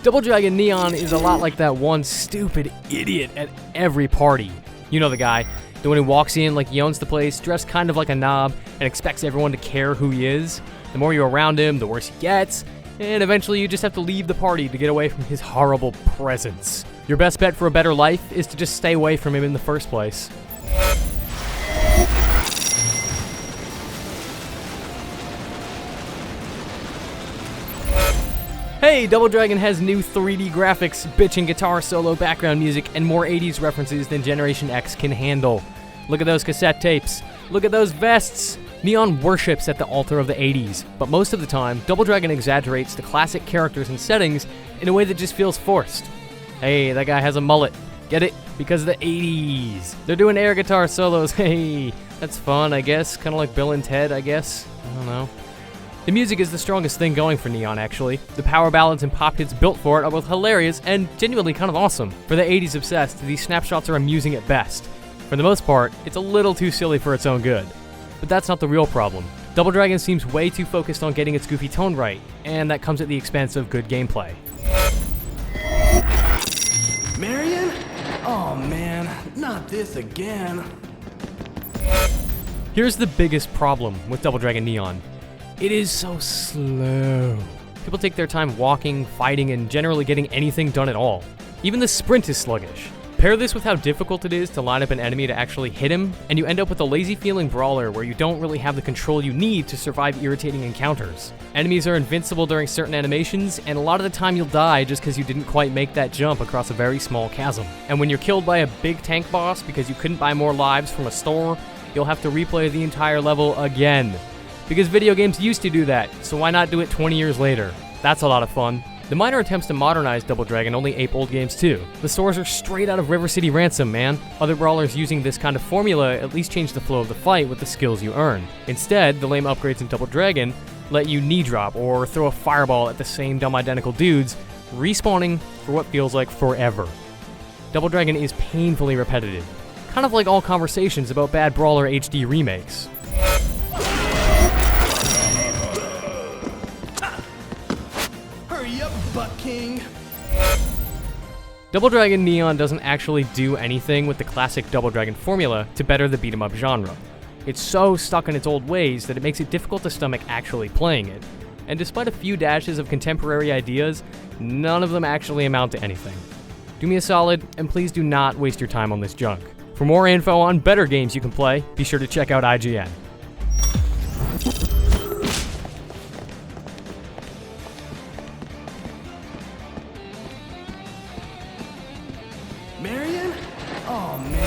Double Dragon Neon is a lot like that one stupid idiot at every party. You know the guy, the one who walks in like he owns the place, dressed kind of like a knob, and expects everyone to care who he is. The more you're around him, the worse he gets, and eventually you just have to leave the party to get away from his horrible presence. Your best bet for a better life is to just stay away from him in the first place. Hey, Double Dragon has new 3D graphics, bitchin' guitar solo background music, and more 80s references than Generation X can handle. Look at those cassette tapes. Look at those vests. Neon worships at the altar of the 80s, but most of the time, Double Dragon exaggerates the classic characters and settings in a way that just feels forced. Hey, that guy has a mullet. Get it? Because of the 80s. They're doing air guitar solos. Hey, that's fun, I guess. Kind of like Bill and Ted, I guess. I don't know. The music is the strongest thing going for Neon, actually. The power ballads and pop hits built for it are both hilarious and genuinely kind of awesome. For the 80s obsessed, these snapshots are amusing at best. For the most part, it's a little too silly for its own good. But that's not the real problem. Double Dragon seems way too focused on getting its goofy tone right, and that comes at the expense of good gameplay. Marion? Oh man, not this again. Here's the biggest problem with Double Dragon Neon. It is so slow. People take their time walking, fighting, and generally getting anything done at all. Even the sprint is sluggish. Pair this with how difficult it is to line up an enemy to actually hit him, and you end up with a lazy-feeling brawler where you don't really have the control you need to survive irritating encounters. Enemies are invincible during certain animations, and a lot of the time you'll die just because you didn't quite make that jump across a very small chasm. And when you're killed by a big tank boss because you couldn't buy more lives from a store, you'll have to replay the entire level again. Because video games used to do that, so why not do it 20 years later? That's a lot of fun. The minor attempts to modernize Double Dragon only ape old games too. The stores are straight out of River City Ransom, man. Other brawlers using this kind of formula at least change the flow of the fight with the skills you earn. Instead, the lame upgrades in Double Dragon let you knee drop or throw a fireball at the same dumb identical dudes, respawning for what feels like forever. Double Dragon is painfully repetitive, kind of like all conversations about bad Brawler HD remakes. Butt King. Double Dragon Neon doesn't actually do anything with the classic Double Dragon formula to better the beat-em-up genre. It's so stuck in its old ways that it makes it difficult to stomach actually playing it. And despite a few dashes of contemporary ideas, none of them actually amount to anything. Do me a solid, and please do not waste your time on this junk. For more info on better games you can play, be sure to check out IGN. Marion? Oh man.